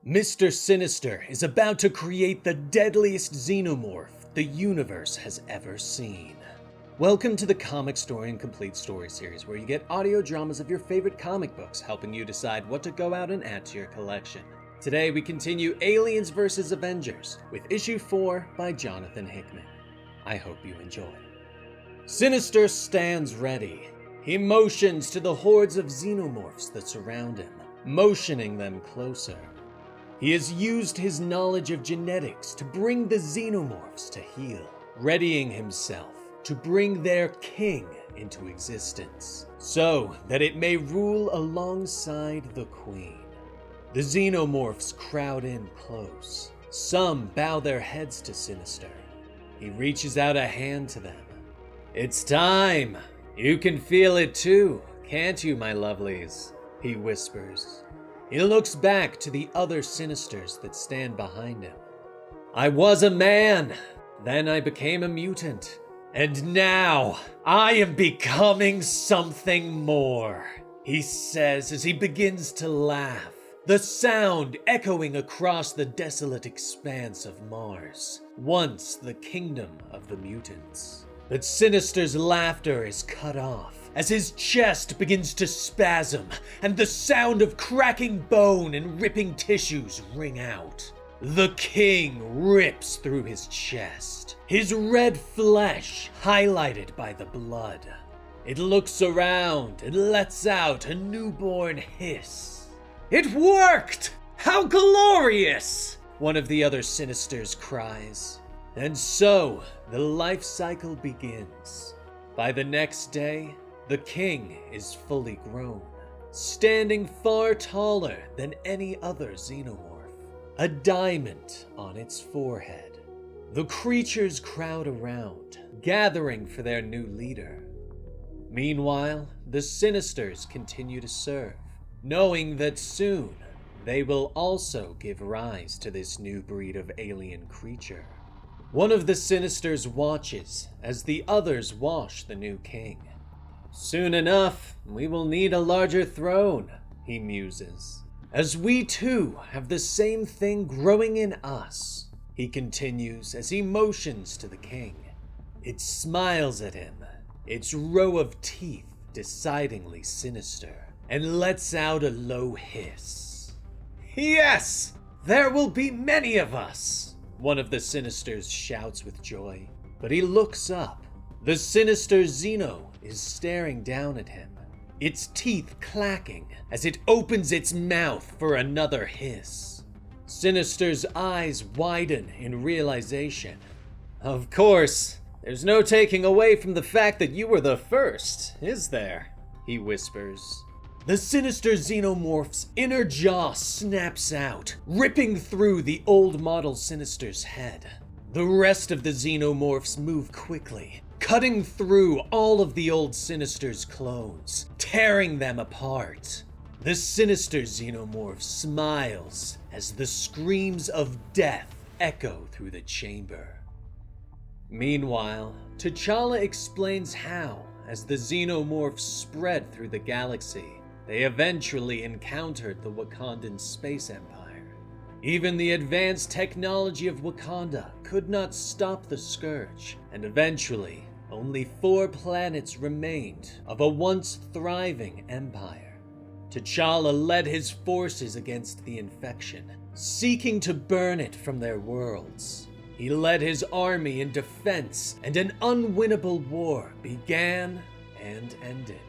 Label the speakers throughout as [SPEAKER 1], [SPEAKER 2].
[SPEAKER 1] Mr. Sinister is about to create the deadliest xenomorph the universe has ever seen. Welcome to the Comicstorian Complete Story Series, where you get audio dramas of your favorite comic books, helping you decide what to go out and add to your collection. Today we continue Aliens vs. Avengers with issue 4 by Jonathan Hickman. I hope you enjoy. Sinister stands ready. He motions to the hordes of xenomorphs that surround him, motioning them closer. He has used his knowledge of genetics to bring the xenomorphs to heel, readying himself to bring their king into existence, so that it may rule alongside the queen. The xenomorphs crowd in close. Some bow their heads to Sinister. He reaches out a hand to them. "It's time! You can feel it too, can't you, my lovelies?" he whispers. He looks back to the other Sinisters that stand behind him. "I was a man, then I became a mutant, and now I am becoming something more," he says as he begins to laugh, the sound echoing across the desolate expanse of Mars, once the kingdom of the mutants. But Sinister's laughter is cut off as his chest begins to spasm and the sound of cracking bone and ripping tissues ring out. The king rips through his chest, his red flesh highlighted by the blood. It looks around and lets out a newborn hiss. "It worked! How glorious!" one of the other Sinisters cries. And so, the life cycle begins. By the next day, the king is fully grown, standing far taller than any other xenomorph, a diamond on its forehead. The creatures crowd around, gathering for their new leader. Meanwhile, the Sinisters continue to serve, knowing that soon they will also give rise to this new breed of alien creature. One of the Sinisters watches as the others wash the new king. "Soon enough, we will need a larger throne," he muses. "As we too have the same thing growing in us," he continues as he motions to the king. It smiles at him, its row of teeth decidingly sinister, and lets out a low hiss. "Yes! There will be many of us!" one of the Sinisters shouts with joy, but he looks up. The sinister Xeno is staring down at him, its teeth clacking as it opens its mouth for another hiss. Sinister's eyes widen in realization. "Of course, there's no taking away from the fact that you were the first, is there?" he whispers. The sinister xenomorph's inner jaw snaps out, ripping through the old model Sinister's head. The rest of the xenomorphs move quickly, cutting through all of the old Sinister's clones, tearing them apart. The sinister xenomorph smiles as the screams of death echo through the chamber. Meanwhile, T'Challa explains how, as the xenomorphs spread through the galaxy, they eventually encountered the Wakandan space empire. Even the advanced technology of Wakanda could not stop the scourge, and eventually, only 4 planets remained of a once thriving empire. T'Challa led his forces against the infection, seeking to burn it from their worlds. He led his army in defense, and an unwinnable war began and ended.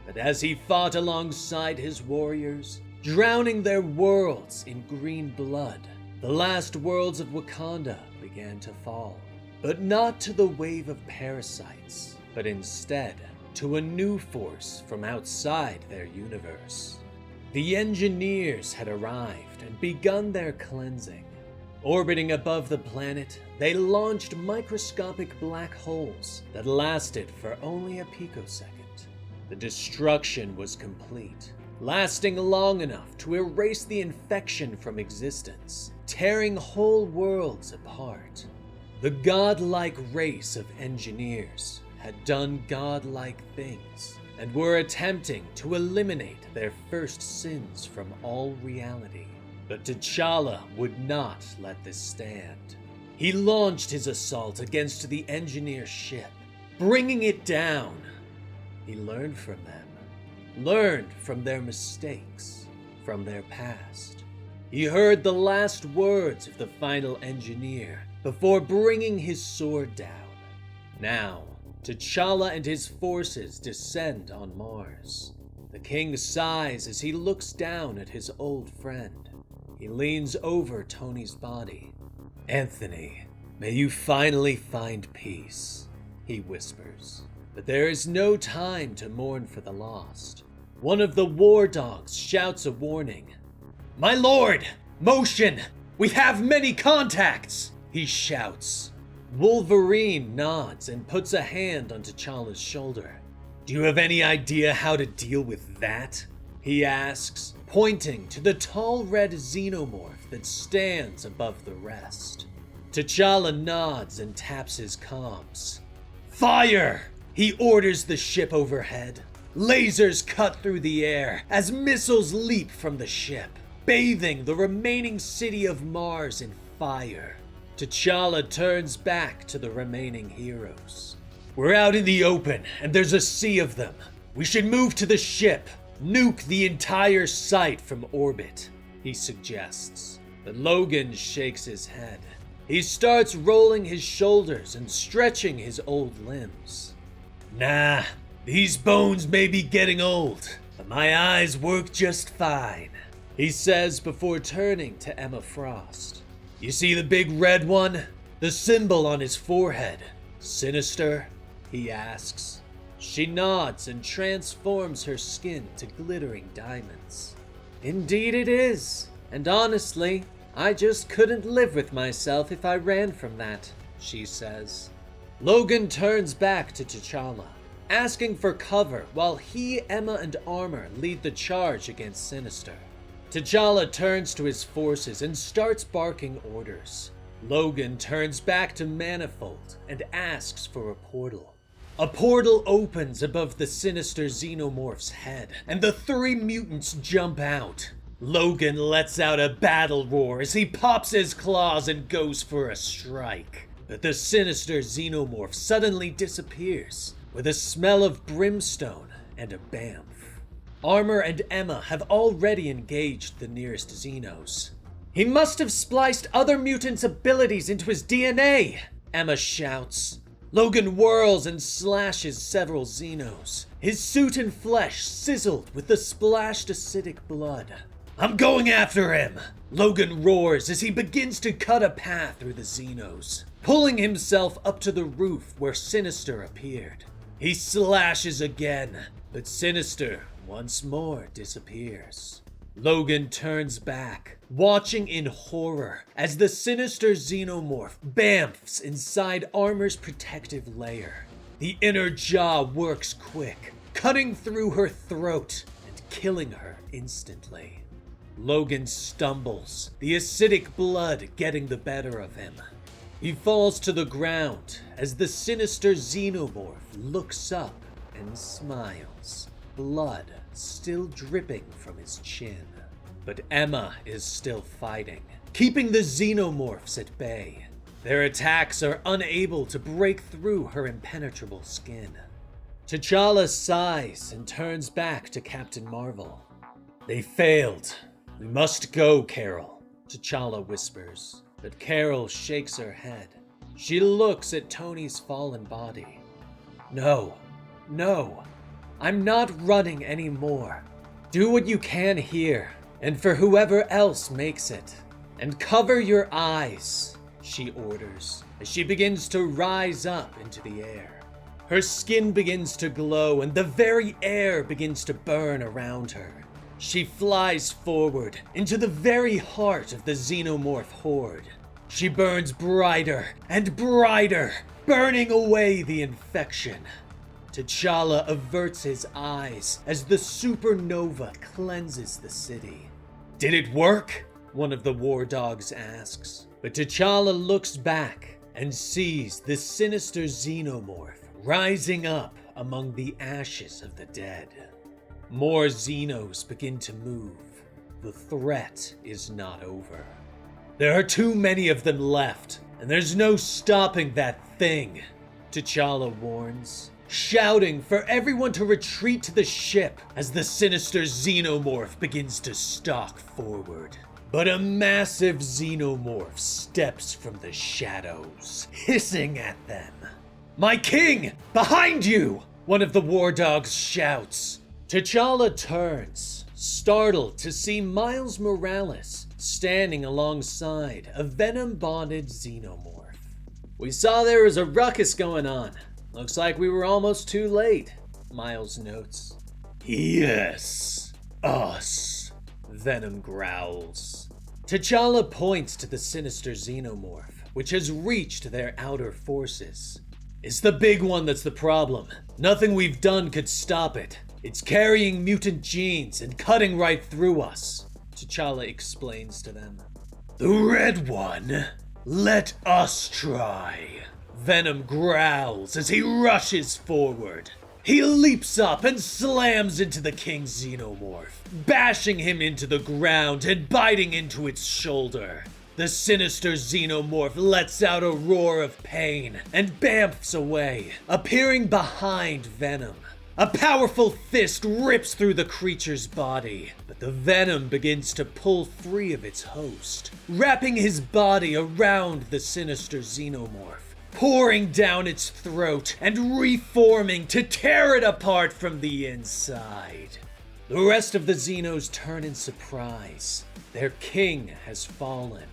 [SPEAKER 1] But as he fought alongside his warriors, drowning their worlds in green blood, the last worlds of Wakanda began to fall. But not to the wave of parasites, but instead to a new force from outside their universe. The engineers had arrived and begun their cleansing. Orbiting above the planet, they launched microscopic black holes that lasted for only a picosecond. The destruction was complete, lasting long enough to erase the infection from existence, tearing whole worlds apart. The godlike race of engineers had done godlike things, and were attempting to eliminate their first sins from all reality. But T'Challa would not let this stand. He launched his assault against the engineer ship, bringing it down. He learned from them, learned from their mistakes, from their past. He heard the last words of the final engineer before bringing his sword down. Now, T'Challa and his forces descend on Mars. The king sighs as he looks down at his old friend. He leans over Tony's body. "Anthony, may you finally find peace," he whispers. But there is no time to mourn for the lost. One of the war dogs shouts a warning. "My lord! Motion! We have many contacts!" he shouts. Wolverine nods and puts a hand on T'Challa's shoulder. "Do you have any idea how to deal with that?" he asks, pointing to the tall red xenomorph that stands above the rest. T'Challa nods and taps his comms. "Fire!" he orders the ship overhead. Lasers cut through the air as missiles leap from the ship, bathing the remaining city of Mars in fire. T'Challa turns back to the remaining heroes. "We're out in the open, and there's a sea of them. We should move to the ship, nuke the entire site from orbit," he suggests. But Logan shakes his head. He starts rolling his shoulders and stretching his old limbs. "Nah, these bones may be getting old, but my eyes work just fine," he says before turning to Emma Frost. "You see the big red one? The symbol on his forehead. Sinister?" he asks. She nods and transforms her skin to glittering diamonds. "Indeed it is. And honestly, I just couldn't live with myself if I ran from that," she says. Logan turns back to T'Challa, asking for cover while he, Emma, and Armor lead the charge against Sinister. T'Challa turns to his forces and starts barking orders. Logan turns back to Manifold and asks for a portal. A portal opens above the sinister Xenomorph's head, and the three mutants jump out. Logan lets out a battle roar as he pops his claws and goes for a strike. But the sinister Xenomorph suddenly disappears, with a smell of brimstone and a bamf. Armor and Emma have already engaged the nearest Xenos. "He must have spliced other mutants' abilities into his DNA!" Emma shouts. Logan whirls and slashes several Xenos, his suit and flesh sizzled with the splashed acidic blood. "I'm going after him!" Logan roars as he begins to cut a path through the Xenos, pulling himself up to the roof where Sinister appeared. He slashes again, but Sinister once more disappears. Logan turns back, watching in horror as the sinister Xenomorph bamfs inside Armor's protective layer. The inner jaw works quick, cutting through her throat and killing her instantly. Logan stumbles, the acidic blood getting the better of him. He falls to the ground as the sinister Xenomorph looks up and smiles, blood still dripping from his chin. But Emma is still fighting, keeping the Xenomorphs at bay. Their attacks are unable to break through her impenetrable skin. T'Challa sighs and turns back to Captain Marvel. "They failed. We must go, Carol," T'Challa whispers, but Carol shakes her head. She looks at Tony's fallen body. No, I'm not running anymore. Do what you can here, and for whoever else makes it. And cover your eyes," she orders, as she begins to rise up into the air. Her skin begins to glow, and the very air begins to burn around her. She flies forward into the very heart of the Xenomorph horde. She burns brighter and brighter, burning away the infection. T'Challa averts his eyes as the supernova cleanses the city. "Did it work?" one of the war dogs asks. But T'Challa looks back and sees the sinister Xenomorph rising up among the ashes of the dead. More Xenos begin to move. the threat is not over. There are too many of them left, and there's no stopping that thing, T'Challa warns, shouting for everyone to retreat to the ship as the sinister Xenomorph begins to stalk forward. But a massive Xenomorph steps from the shadows, hissing at them. "My king! Behind you!" one of the war dogs shouts. T'Challa turns, startled to see Miles Morales standing alongside a venom-bonded Xenomorph. "We saw there was a ruckus going on. Looks like we were almost too late," Miles notes. "Yes, us," Venom growls. T'Challa points to the sinister Xenomorph, which has reached their outer forces. "It's the big one that's the problem. Nothing we've done could stop it. It's carrying mutant genes and cutting right through us," T'Challa explains to them. "The red one? Let us try," Venom growls as he rushes forward. He leaps up and slams into the King Xenomorph, bashing him into the ground and biting into its shoulder. The sinister Xenomorph lets out a roar of pain and bamfs away, appearing behind Venom. A powerful fist rips through the creature's body, but the venom begins to pull free of its host, wrapping his body around the sinister Xenomorph, pouring down its throat and reforming to tear it apart from the inside. The rest of the Xenos turn in surprise. Their king has fallen.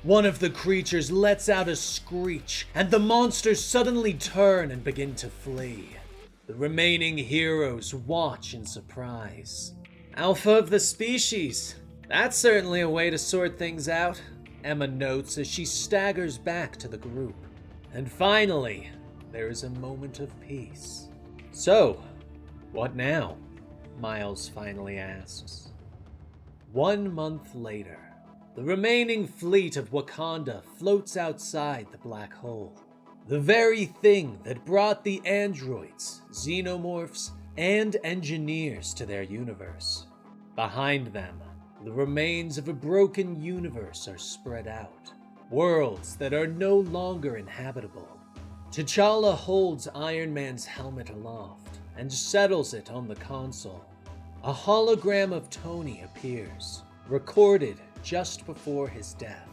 [SPEAKER 1] One of the creatures lets out a screech, and the monsters suddenly turn and begin to flee. The remaining heroes watch in surprise. "Alpha of the species. That's certainly a way to sort things out," Emma notes as she staggers back to the group. And finally, there is a moment of peace. "So, what now?" Miles finally asks. 1 month later, the remaining fleet of Wakanda floats outside the black hole. The very thing that brought the androids, xenomorphs, and engineers to their universe. Behind them, the remains of a broken universe are spread out. Worlds that are no longer inhabitable. T'Challa holds Iron Man's helmet aloft and settles it on the console. A hologram of Tony appears, recorded just before his death.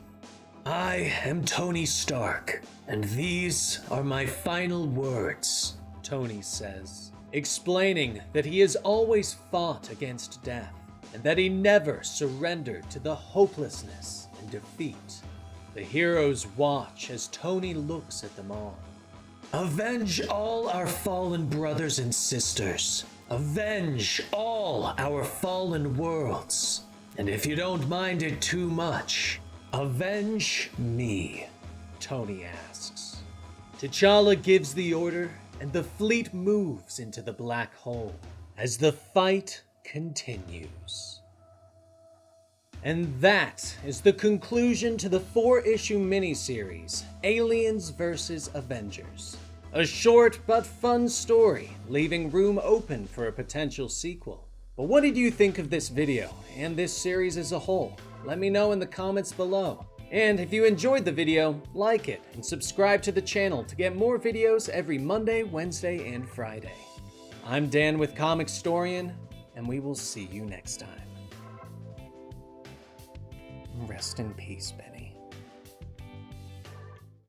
[SPEAKER 1] "I am Tony Stark, and these are my final words," Tony says, explaining that he has always fought against death, and that he never surrendered to the hopelessness and defeat. The heroes watch as Tony looks at them all. "Avenge all our fallen brothers and sisters. Avenge all our fallen worlds. And if you don't mind it too much, avenge me," Tony asks. T'Challa gives the order, and the fleet moves into the black hole as the fight continues. And that is the conclusion to the 4-issue miniseries, Aliens vs. Avengers. A short but fun story, leaving room open for a potential sequel. But what did you think of this video, and this series as a whole? Let me know in the comments below. And if you enjoyed the video, like it, and subscribe to the channel to get more videos every Monday, Wednesday, and Friday. I'm Dan with Comicstorian, and we will see you next time. Rest in peace, Benny.